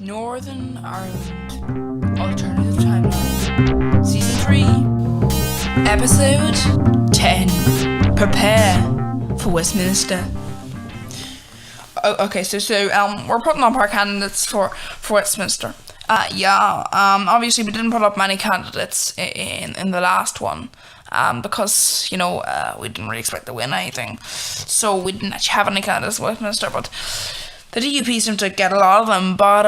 Northern Ireland Alternative Timeline Season 3 Episode 10 Prepare for Westminster. Okay, so we're putting up our candidates for Westminster. Obviously we didn't put up many candidates in the last one. Because, we didn't really expect to win anything. So we didn't actually have any candidates in Westminster, but the DUP seemed to get a lot of them, but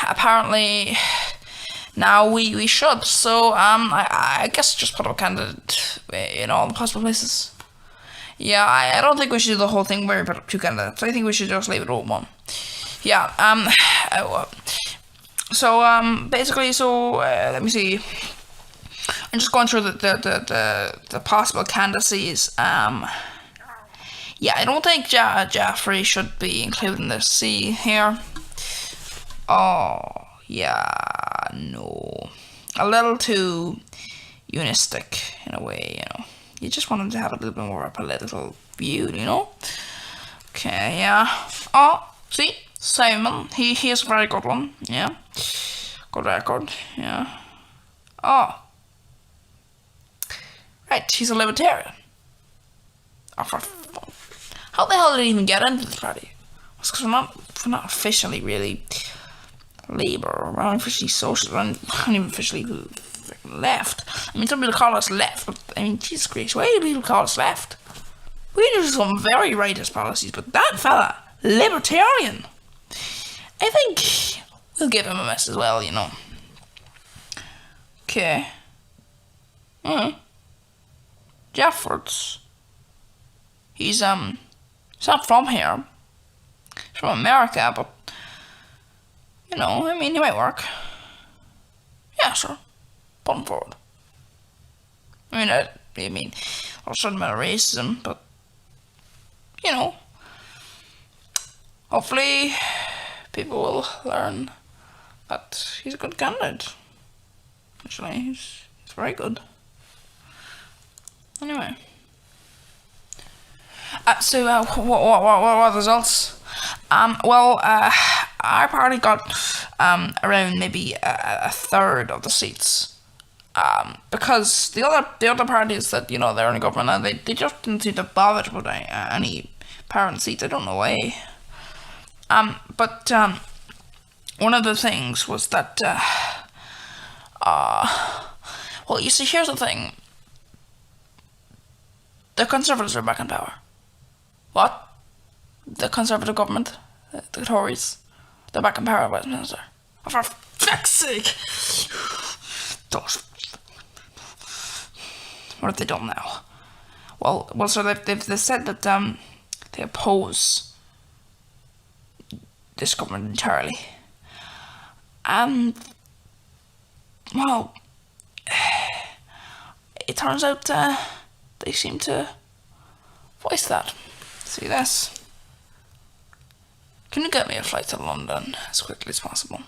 apparently now we should. So I guess just put up a candidate in all the possible places. Yeah, I don't think we should do the whole thing where we put up two candidates. I think we should just leave it with one. Yeah, basically, let me see. I'm just going through the possible candidacies. I don't think Jaffrey should be included in this. See here. Oh, yeah, no. A little too unistic in a way, You just want him to have a little bit more of a political view, Okay, yeah. Oh, see, Simon. He is a very good one. Yeah. Good record. Yeah. Oh. Right, he's a libertarian. How the hell did he even get into this party? It's because we're not officially really Labour, we're not officially social, we're not even officially left. I mean, some people call us left, but I mean, Jesus Christ, why do people call us left? We do some very rightist policies, but that fella, libertarian. I think we'll give him a mess as well, Okay. Jeffords. He's not from here. He's from America, but he might work. Yeah, sure. Put him forward. There's a certain amount of racism, but hopefully people will learn that he's a good candidate. Actually, he's very good. Anyway. What are the results? Our party got around maybe a third of the seats. Because the other parties that they're in government now, they just didn't seem to bother to put any parent seats. I don't know why. But one of the things was that you see, here's the thing. The Conservatives are back in power. What? The Conservative government? The Tories? They're back in power at Westminster. Oh, for fuck's sake! What have they done now? Well, so they've said that they oppose this government entirely. And, it turns out they seem to voice that. See this? Can you get me a flight to London as quickly as possible?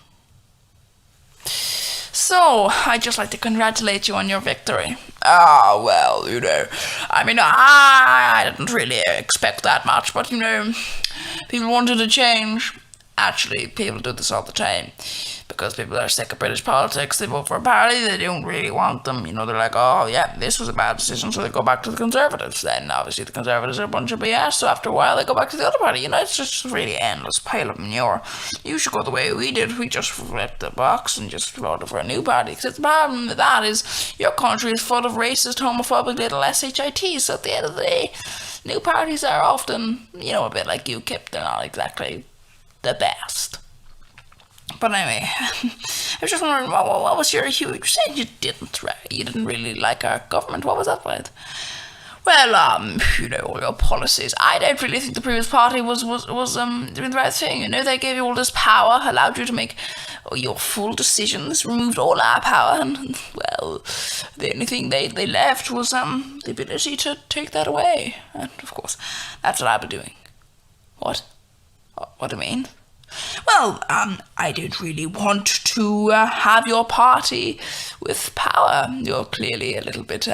So, I'd just like to congratulate you on your victory. Ah, well, I didn't really expect that much, but people wanted a change. Actually, people do this all the time. Because people are sick of British politics, they vote for a party, they don't really want them. They're like, oh yeah, this was a bad decision, so they go back to the Conservatives. Then obviously the Conservatives are a bunch of BS, so after a while they go back to the other party. It's just a really endless pile of manure. You should go the way we did. We just flipped the box and just voted for a new party. Because the problem with that is your country is full of racist, homophobic little shits, so at the end of the day, new parties are often, a bit like UKIP. They're not exactly the best. But anyway, I was just wondering, what was you were saying you didn't really like our government. What was that with? Well, all your policies. I don't really think the previous party was doing the right thing. They gave you all this power, allowed you to make your full decisions, removed all our power, and, well, the only thing they left was the ability to take that away. And, of course, that's what I've been doing. What? What do you mean? Well, I don't really want to have your party with power. You're clearly a little bit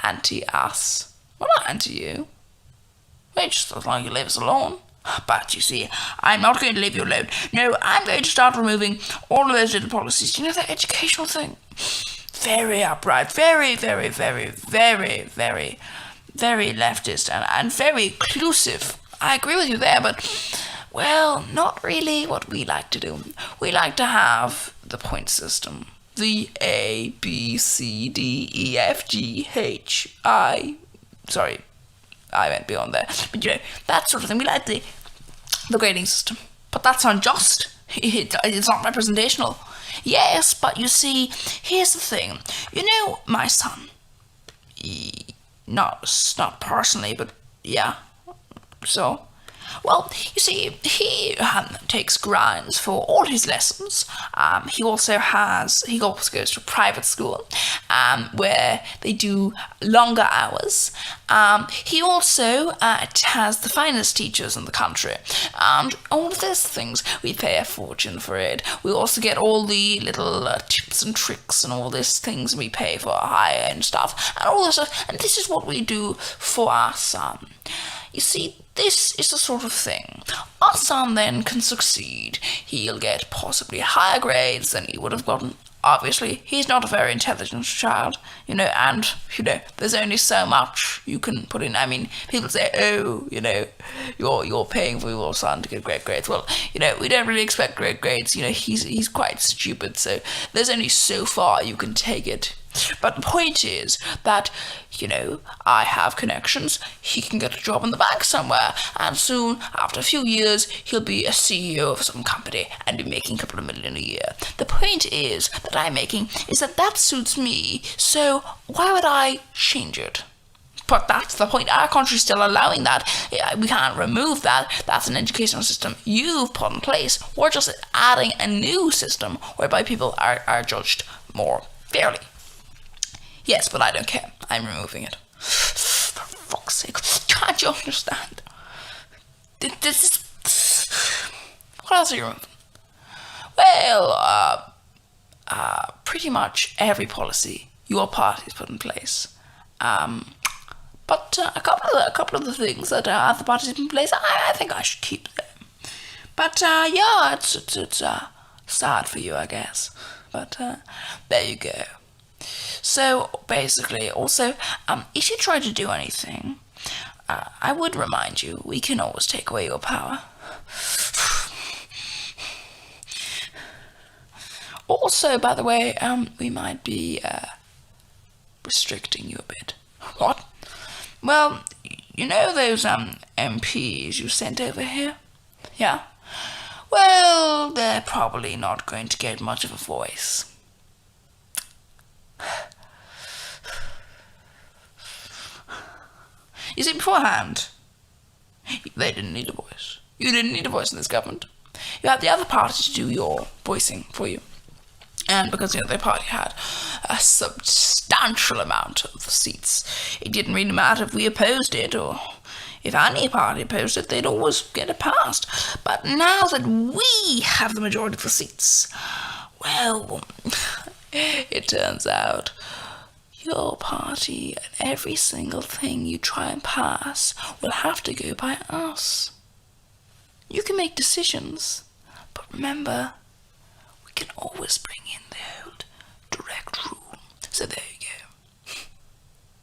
anti-us. We're not anti-you. Just as long as you leave us alone. But you see, I'm not going to leave you alone. No, I'm going to start removing all of those little policies. You know, that educational thing? Very upright, very, very, very, very, very, very leftist and very inclusive. I agree with you there, but, well, not really what we like to do. We like to have the point system. The A, B, C, D, E, F, G, H, I. Sorry, I went beyond there. But, you know, that sort of thing. We like the grading system. But that's unjust. It's not representational. Yes, but you see, here's the thing. You know, my son, not personally, but yeah, so, well, you see, he takes grinds for all his lessons. He also goes to private school, where they do longer hours. He also has the finest teachers in the country, and all of those things. We pay a fortune for it. We also get all the little tips and tricks and all these things we pay for high-end stuff, and all this stuff. And this is what we do for our son. You see, this is the sort of thing. Our son then can succeed. He'll get possibly higher grades than he would have gotten. Obviously, he's not a very intelligent child, you know, and, you know, there's only so much you can put in. I mean, people say, oh, you know, you're paying for your son to get great grades. Well, you know, we don't really expect great grades. You know, he's quite stupid, so there's only so far you can take it. But the point is that, you know, I have connections. He can get a job in the bank somewhere, and soon, after a few years, he'll be a CEO of some company and be making a couple of million a year. The point is that I'm making is that suits me, so why would I change it? But that's the point. Our country's still allowing that. We can't remove that. That's an educational system you've put in place. We're just adding a new system whereby people are judged more fairly. Yes, but I don't care. I'm removing it. For fuck's sake, can't you understand? This is... What else are you removing? Well, pretty much every policy your party's put in place. But a couple of the things that other parties have put in place, I think I should keep them. But yeah, it's sad for you, I guess. But there you go. So basically, also, if you try to do anything, I would remind you, we can always take away your power. Also, by the way, we might be restricting you a bit. What? Well, you know those MPs you sent over here? Yeah? Well, they're probably not going to get much of a voice. You see, beforehand, they didn't need a voice. You didn't need a voice in this government. You had the other party to do your voicing for you. And because the other party had a substantial amount of the seats, it didn't really matter if we opposed it or if any party opposed it, they'd always get it passed. But now that we have the majority of the seats, well, it turns out your party and every single thing you try and pass will have to go by us. You can make decisions, but remember, we can always bring in the old direct rule. So there you go.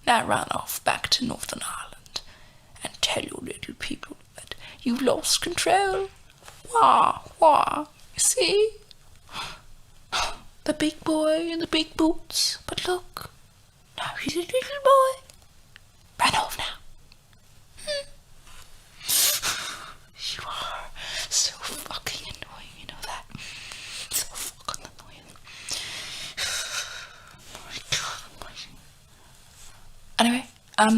Now run off back to Northern Ireland and tell your little people that you've lost control. Wah, wah, you see? The big boy in the big boots, but look, now he's a little boy. Run off now. You are so fucking annoying, you know that? So fucking annoying. My God. Anyway, I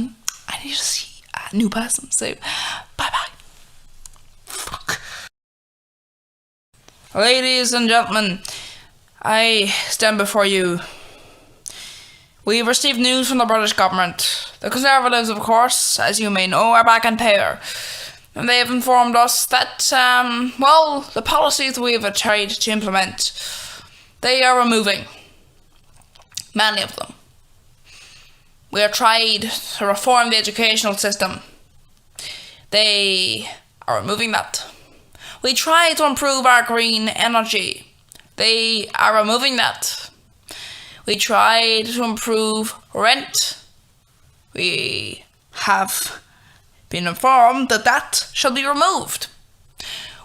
need to see a new person, so bye-bye. Fuck. Ladies and gentlemen, I stand before you. We've received news from the British government. The Conservatives, of course, as you may know, are back in power. And they have informed us that, well, the policies we have tried to implement, they are removing. Many of them. We have tried to reform the educational system. They are removing that. We try to improve our green energy. They are removing that. We tried to improve rent. We have been informed that that shall be removed.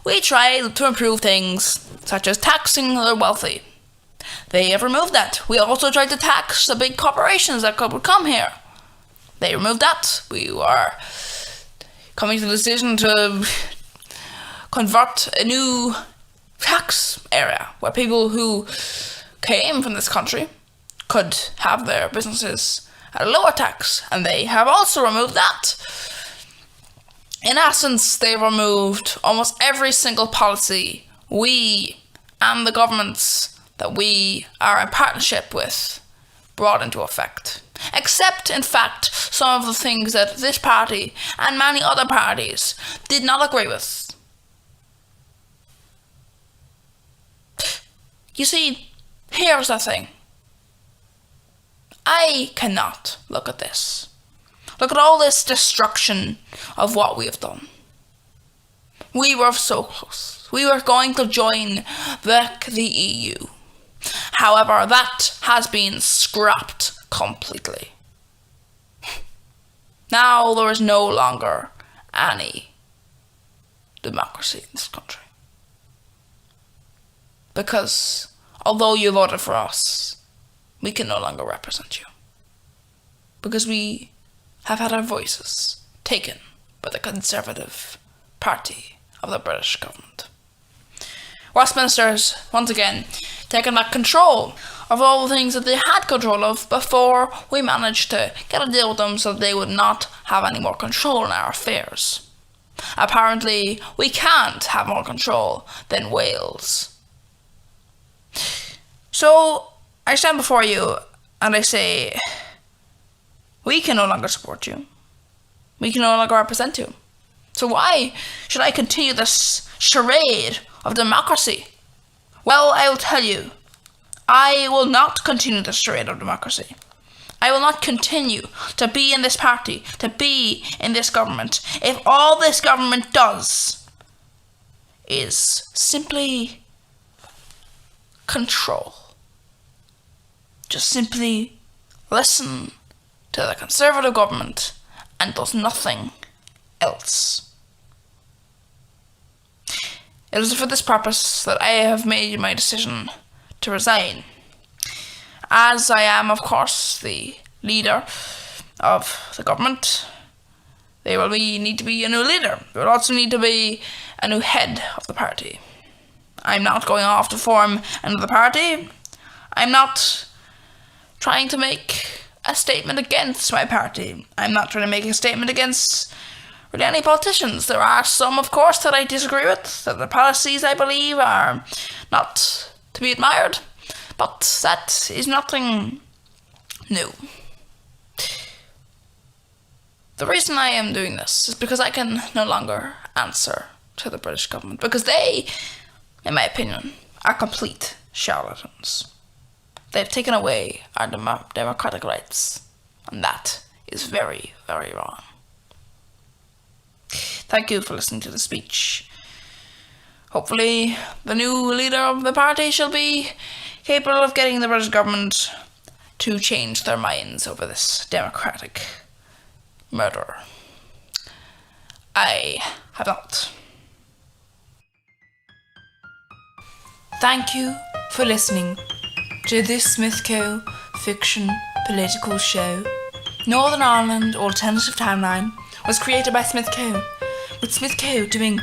We tried to improve things such as taxing the wealthy. They have removed that. We also tried to tax the big corporations that would come here. They removed that. We are coming to the decision to convert a new tax area where people who came from this country could have their businesses at a lower tax, and they have also removed that. In essence, they've removed almost every single policy we and the governments that we are in partnership with brought into effect. Except, in fact, some of the things that this party and many other parties did not agree with. You see, here's the thing. I cannot look at this. Look at all this destruction of what we have done. We were so close. We were going to join the EU. However, that has been scrapped completely. Now there is no longer any democracy in this country. Because although you voted for us, we can no longer represent you. Because we have had our voices taken by the Conservative Party of the British government. Westminster's, once again, taken back control of all the things that they had control of before we managed to get a deal with them so that they would not have any more control in our affairs. Apparently, we can't have more control than Wales. So, I stand before you and I say, we can no longer support you. We can no longer represent you. So why should I continue this charade of democracy? Well, I will tell you, I will not continue this charade of democracy. I will not continue to be in this party, to be in this government, if all this government does is simply control. Just simply listen to the Conservative government and does nothing else. It is for this purpose that I have made my decision to resign. As I am, of course, the leader of the government, there will need to be a new leader. There will also need to be a new head of the party. I'm not going off to form another party. I'm not trying to make a statement against my party. I'm not trying to make a statement against really any politicians. There are some, of course, that I disagree with, that the policies I believe are not to be admired, but that is nothing new. The reason I am doing this is because I can no longer answer to the British government, because they, in my opinion, are complete charlatans. They've taken away our democratic rights, and that is very, very wrong. Thank you for listening to the speech. Hopefully, the new leader of the party shall be capable of getting the British government to change their minds over this democratic murder. I have not. Thank you for listening to this Smithco fiction political show. Northern Ireland Alternative Timeline was created by Smithco, with Smithco doing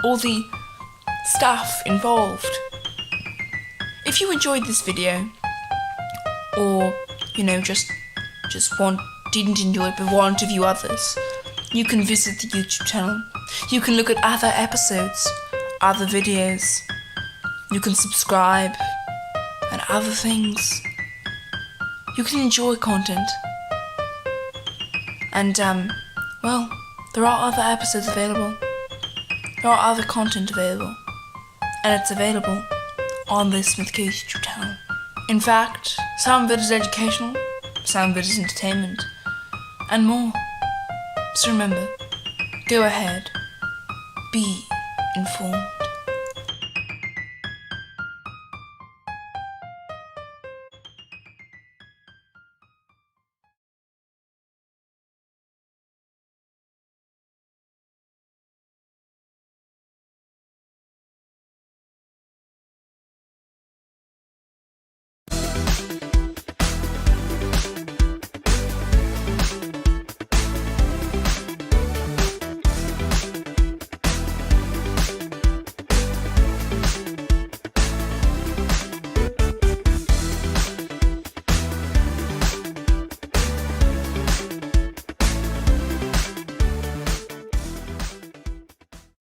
all the stuff involved. If you enjoyed this video, or didn't enjoy it but want to view others, you can visit the YouTube channel. You can look at other episodes, other videos. You can subscribe and other things. You can enjoy content. And, there are other episodes available. There are other content available. And it's available on the Smithco YouTube channel. In fact, some of it is educational, some of it is entertainment, and more. So remember, go ahead, be informed.